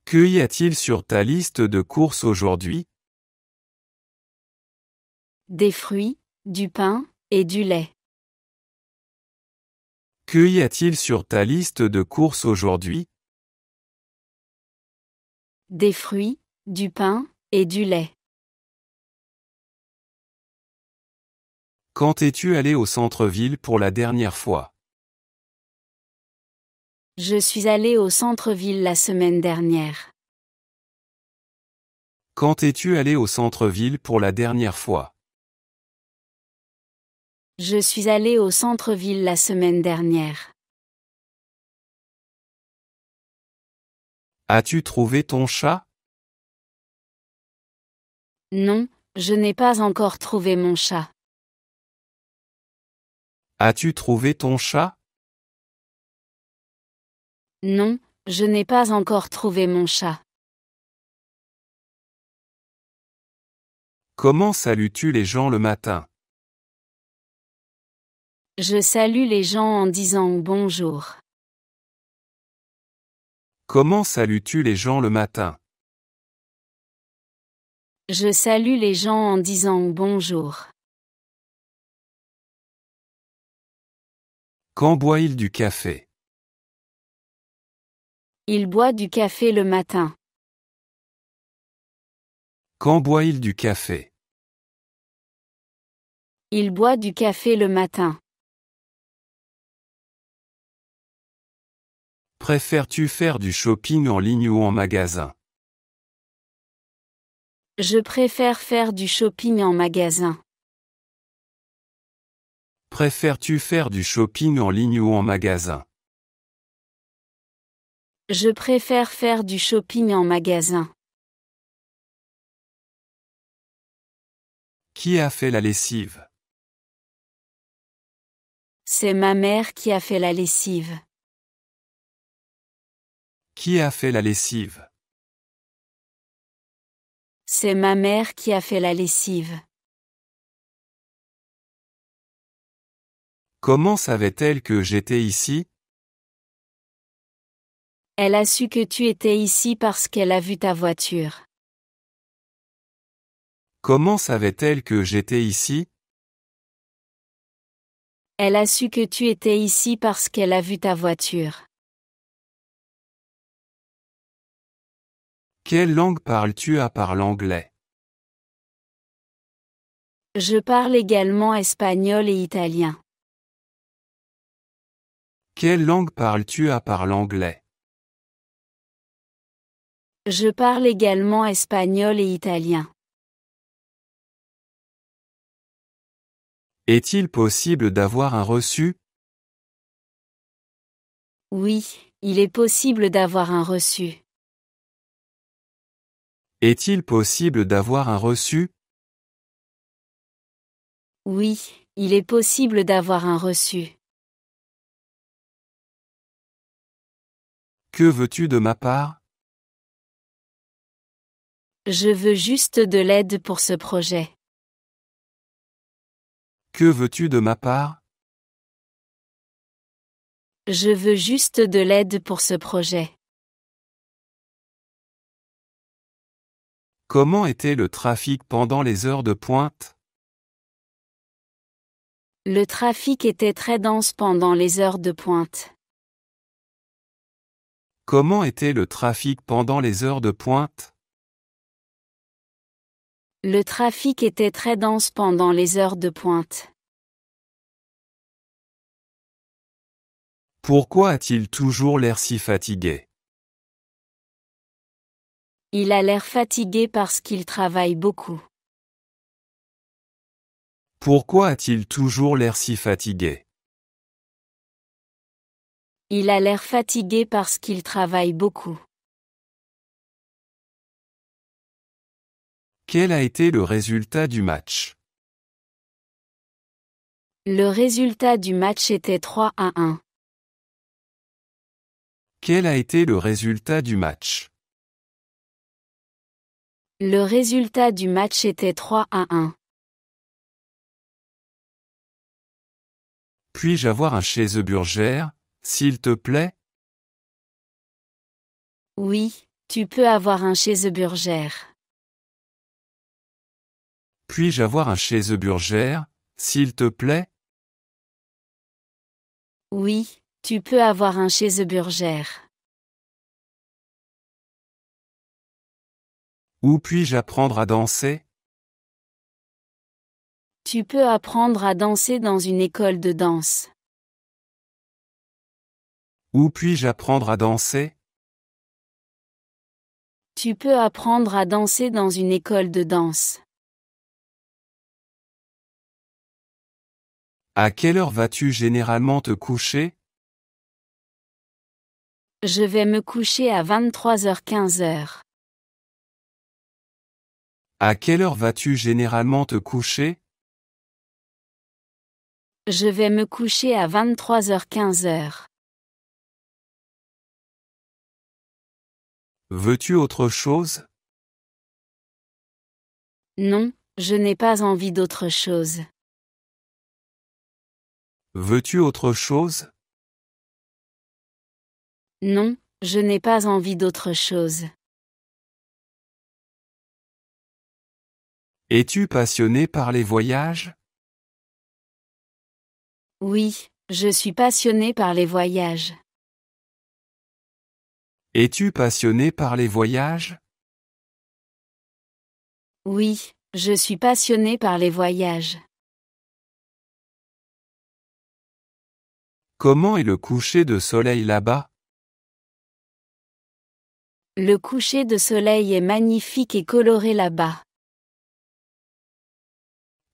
Que y a-t-il sur ta liste de courses aujourd'hui? Des fruits, du pain, et du lait. Que y a-t-il sur ta liste de courses aujourd'hui? Des fruits, du pain, et du lait. Quand es-tu allé au centre-ville pour la dernière fois? Je suis allé au centre-ville la semaine dernière. Quand es-tu allé au centre-ville pour la dernière fois? Je suis allé au centre-ville la semaine dernière. As-tu trouvé ton chat? Non, je n'ai pas encore trouvé mon chat. As-tu trouvé ton chat? Non, je n'ai pas encore trouvé mon chat. Comment salues-tu les gens le matin? Je salue les gens en disant bonjour. Comment salues-tu les gens le matin? Je salue les gens en disant bonjour. Quand boit-il du café? Il boit du café le matin. Quand boit-il du café? Il boit du café le matin. Préfères-tu faire du shopping en ligne ou en magasin? Je préfère faire du shopping en magasin. Préfères-tu faire du shopping en ligne ou en magasin? Je préfère faire du shopping en magasin. Qui a fait la lessive? C'est ma mère qui a fait la lessive. Qui a fait la lessive? C'est ma mère qui a fait la lessive. Comment savait-elle que j'étais ici? Elle a su que tu étais ici parce qu'elle a vu ta voiture. Comment savait-elle que j'étais ici? Elle a su que tu étais ici parce qu'elle a vu ta voiture. Quelle langue parles-tu à part l'anglais? Je parle également espagnol et italien. Quelle langue parles-tu à part l'anglais? Je parle également espagnol et italien. Est-il possible d'avoir un reçu? Oui, il est possible d'avoir un reçu. Est-il possible d'avoir un reçu? Oui, il est possible d'avoir un reçu. Que veux-tu de ma part? Je veux juste de l'aide pour ce projet. Que veux-tu de ma part? Je veux juste de l'aide pour ce projet. Comment était le trafic pendant les heures de pointe? Le trafic était très dense pendant les heures de pointe. Comment était le trafic pendant les heures de pointe? Le trafic était très dense pendant les heures de pointe. Pourquoi a-t-il toujours l'air si fatigué? Il a l'air fatigué parce qu'il travaille beaucoup. Pourquoi a-t-il toujours l'air si fatigué? Il a l'air fatigué parce qu'il travaille beaucoup. Quel a été le résultat du match? Le résultat du match était 3-1. Quel a été le résultat du match? Le résultat du match était 3-1. Puis-je avoir un cheeseburger, s'il te plaît? Oui, tu peux avoir un cheeseburger. Puis-je avoir un cheeseburger, s'il te plaît? Oui, tu peux avoir un cheeseburger. Où puis-je apprendre à danser? Tu peux apprendre à danser dans une école de danse. Où puis-je apprendre à danser? Tu peux apprendre à danser dans une école de danse. À quelle heure vas-tu généralement te coucher? Je vais me coucher à 23h-15h. À quelle heure vas-tu généralement te coucher? Je vais me coucher à 23h-15h. Veux-tu autre chose? Non, je n'ai pas envie d'autre chose. Veux-tu autre chose? Non, je n'ai pas envie d'autre chose. Es-tu passionné par les voyages? Oui, je suis passionné par les voyages. Es-tu passionné par les voyages? Oui, je suis passionné par les voyages. Comment est le coucher de soleil là-bas? Le coucher de soleil est magnifique et coloré là-bas.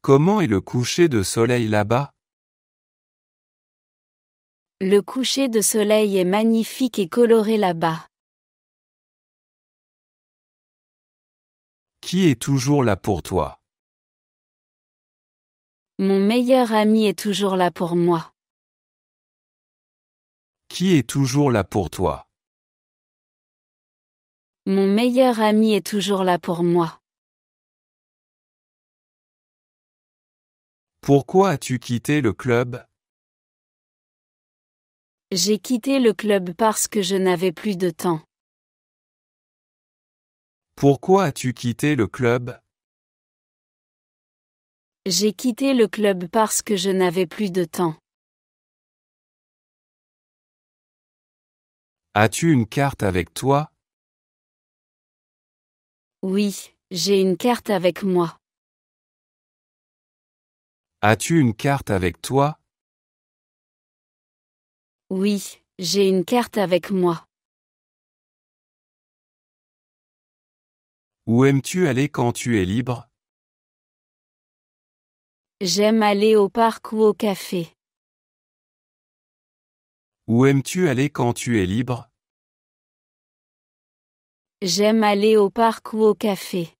Comment est le coucher de soleil là-bas? Le coucher de soleil est magnifique et coloré là-bas. Qui est toujours là pour toi? Mon meilleur ami est toujours là pour moi. Qui est toujours là pour toi? Mon meilleur ami est toujours là pour moi. Pourquoi as-tu quitté le club? J'ai quitté le club parce que je n'avais plus de temps. Pourquoi as-tu quitté le club? J'ai quitté le club parce que je n'avais plus de temps. As-tu une carte avec toi? Oui, j'ai une carte avec moi. As-tu une carte avec toi? Oui, j'ai une carte avec moi. Où aimes-tu aller quand tu es libre? J'aime aller au parc ou au café. Où aimes-tu aller quand tu es libre? J'aime aller au parc ou au café.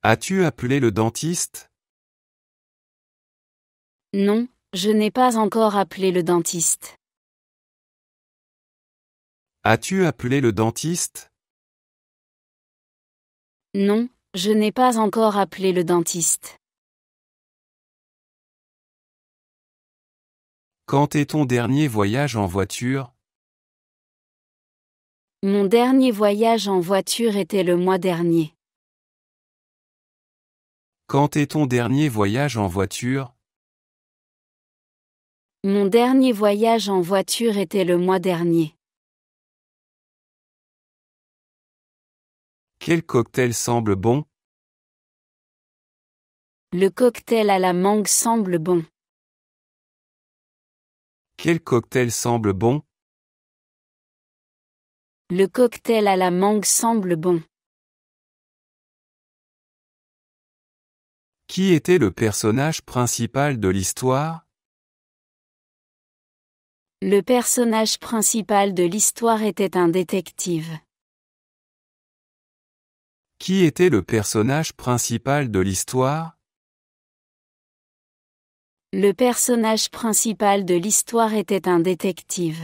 As-tu appelé le dentiste? Non, je n'ai pas encore appelé le dentiste. As-tu appelé le dentiste? Non, je n'ai pas encore appelé le dentiste. Quand est ton dernier voyage en voiture? Mon dernier voyage en voiture était le mois dernier. Quand est ton dernier voyage en voiture? Mon dernier voyage en voiture était le mois dernier. Quel cocktail semble bon? Le cocktail à la mangue semble bon. Quel cocktail semble bon? Le cocktail à la mangue semble bon. Qui était le personnage principal de l'histoire? Le personnage principal de l'histoire était un détective. Qui était le personnage principal de l'histoire? Le personnage principal de l'histoire était un détective.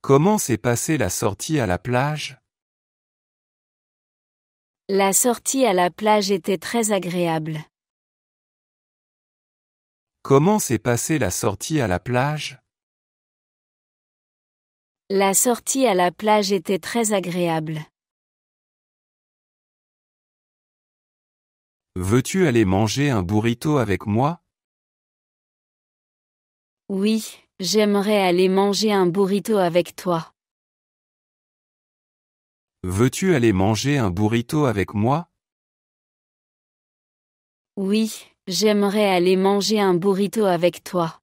Comment s'est passée la sortie à la plage? La sortie à la plage était très agréable. Comment s'est passée la sortie à la plage? La sortie à la plage était très agréable. Veux-tu aller manger un burrito avec moi? Oui, j'aimerais aller manger un burrito avec toi. Veux-tu aller manger un burrito avec moi? Oui, j'aimerais aller manger un burrito avec toi.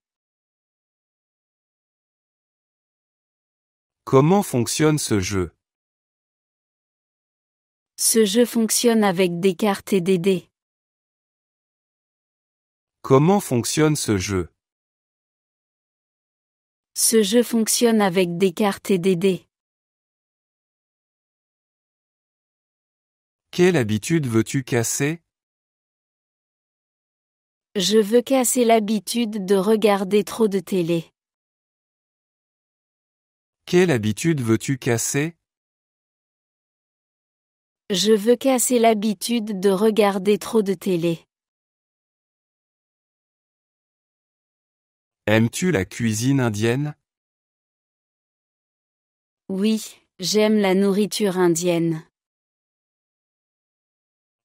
Comment fonctionne ce jeu? Ce jeu fonctionne avec des cartes et des dés. Comment fonctionne ce jeu? Ce jeu fonctionne avec des cartes et des dés. Quelle habitude veux-tu casser? Je veux casser l'habitude de regarder trop de télé. Quelle habitude veux-tu casser? Je veux casser l'habitude de regarder trop de télé. Aimes-tu la cuisine indienne? Oui, j'aime la nourriture indienne.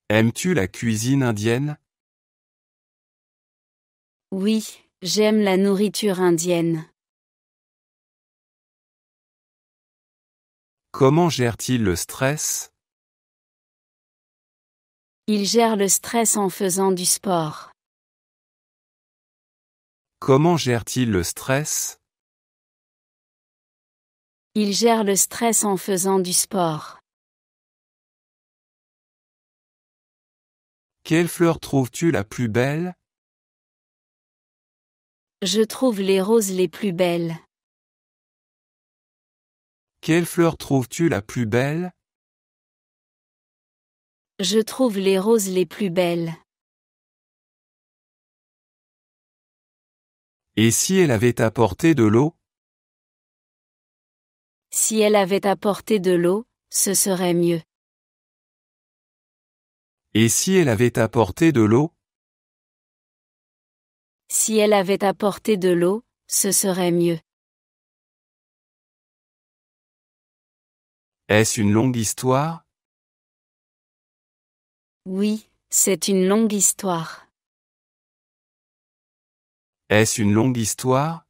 Aimes-tu la cuisine indienne? Oui, j'aime la nourriture indienne. Comment gère-t-il le stress? Il gère le stress en faisant du sport. Comment gère-t-il le stress? Il gère le stress en faisant du sport. Quelle fleur trouves-tu la plus belle? Je trouve les roses les plus belles. Quelle fleur trouves-tu la plus belle? Je trouve les roses les plus belles. Et si elle avait apporté de l'eau? Si elle avait apporté de l'eau, ce serait mieux. Et si elle avait apporté de l'eau? Si elle avait apporté de l'eau, ce serait mieux. Est-ce une longue histoire? Oui, c'est une longue histoire. Est-ce une longue histoire?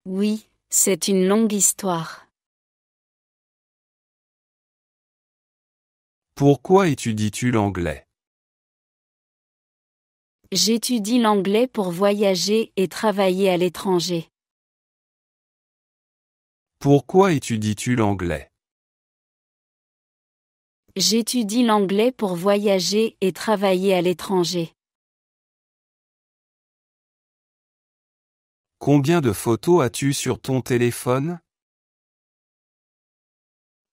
Oui, c'est une longue histoire. Pourquoi étudies-tu l'anglais? J'étudie l'anglais pour voyager et travailler à l'étranger. Pourquoi étudies-tu l'anglais? J'étudie l'anglais pour voyager et travailler à l'étranger. Combien de photos as-tu sur ton téléphone?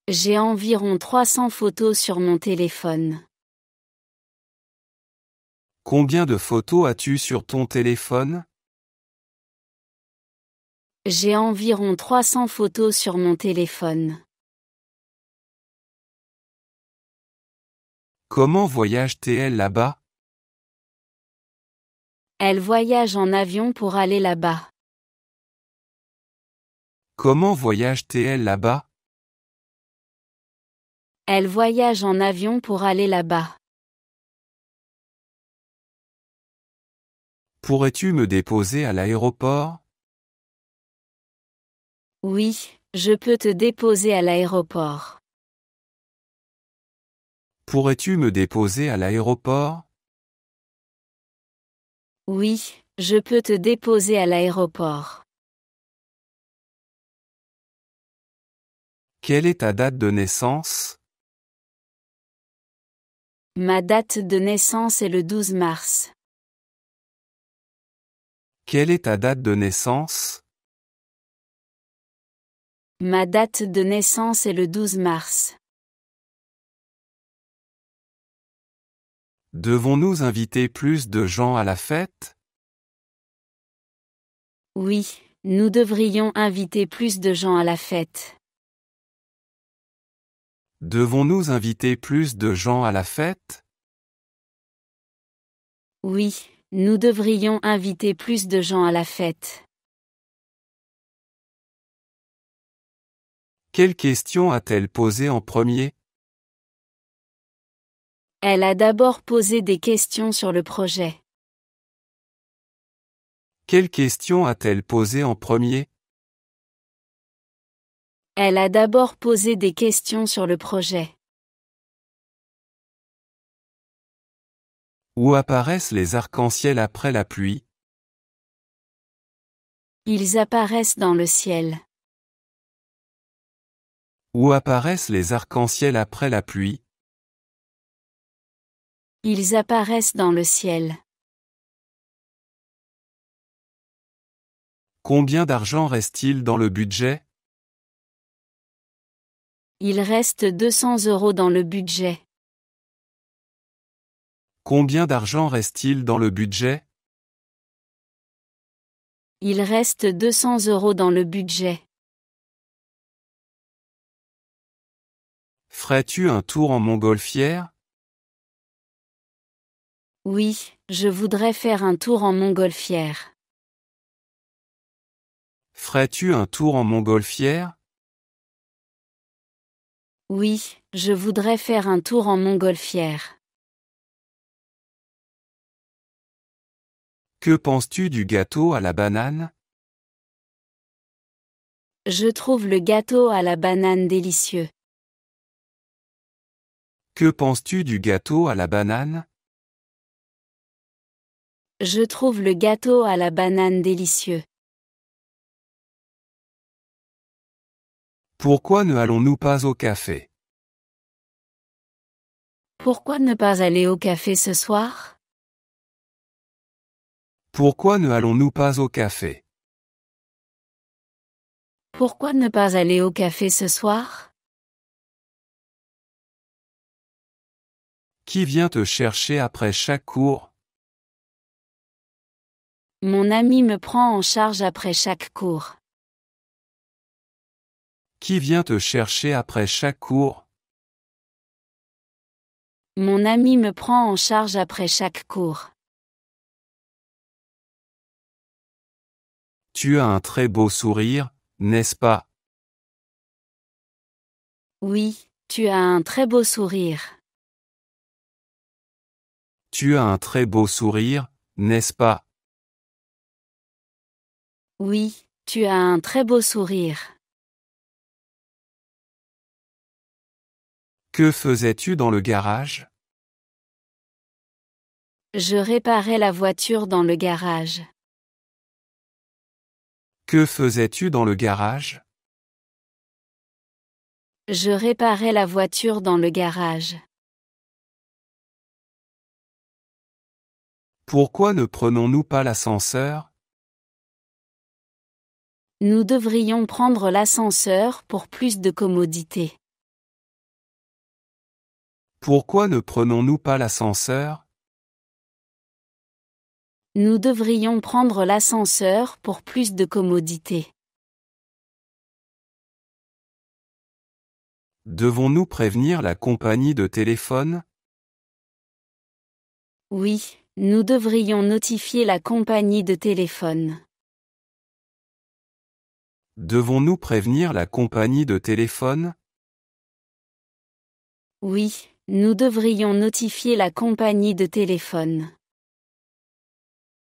J'ai environ 300 photos sur mon téléphone. Combien de photos as-tu sur ton téléphone? J'ai environ 300 photos sur mon téléphone. Comment voyage-t-elle là-bas? Elle voyage en avion pour aller là-bas. Comment voyage-t-elle là-bas? Elle voyage en avion pour aller là-bas. Pourrais-tu me déposer à l'aéroport? Oui, je peux te déposer à l'aéroport. Pourrais-tu me déposer à l'aéroport? Oui, je peux te déposer à l'aéroport. Quelle est ta date de naissance? Ma date de naissance est le 12 mars. Quelle est ta date de naissance? Ma date de naissance est le 12 mars. Devons-nous inviter plus de gens à la fête? Oui, nous devrions inviter plus de gens à la fête. Devons-nous inviter plus de gens à la fête? Oui, nous devrions inviter plus de gens à la fête. Quelle question a-t-elle posée en premier? Elle a d'abord posé des questions sur le projet. Quelle question a-t-elle posée en premier? Elle a d'abord posé des questions sur le projet. Où apparaissent les arcs-en-ciel après la pluie? Ils apparaissent dans le ciel. Où apparaissent les arcs-en-ciel après la pluie? Ils apparaissent dans le ciel. Combien d'argent reste-t-il dans le budget? Il reste 200 € dans le budget. Combien d'argent reste-t-il dans le budget? Il reste 200 € dans le budget. Ferais-tu un tour en montgolfière? Oui, je voudrais faire un tour en montgolfière. Ferais-tu un tour en montgolfière? Oui, je voudrais faire un tour en montgolfière. Que penses-tu du gâteau à la banane? Je trouve le gâteau à la banane délicieux. Que penses-tu du gâteau à la banane? Je trouve le gâteau à la banane délicieux. Pourquoi ne allons-nous pas au café? Pourquoi ne pas aller au café ce soir? Pourquoi ne allons-nous pas au café? Pourquoi ne pas aller au café ce soir? Qui vient te chercher après chaque cours? Mon ami me prend en charge après chaque cours. Qui vient te chercher après chaque cours? Mon ami me prend en charge après chaque cours. Tu as un très beau sourire, n'est-ce pas? Oui, tu as un très beau sourire. Tu as un très beau sourire, n'est-ce pas? Oui, tu as un très beau sourire. Que faisais-tu dans le garage? Je réparais la voiture dans le garage. Que faisais-tu dans le garage? Je réparais la voiture dans le garage. Pourquoi ne prenons-nous pas l'ascenseur? Nous devrions prendre l'ascenseur pour plus de commodité. Pourquoi ne prenons-nous pas l'ascenseur? Nous devrions prendre l'ascenseur pour plus de commodité. Devons-nous prévenir la compagnie de téléphone? Oui, nous devrions notifier la compagnie de téléphone. Devons-nous prévenir la compagnie de téléphone? Oui, nous devrions notifier la compagnie de téléphone.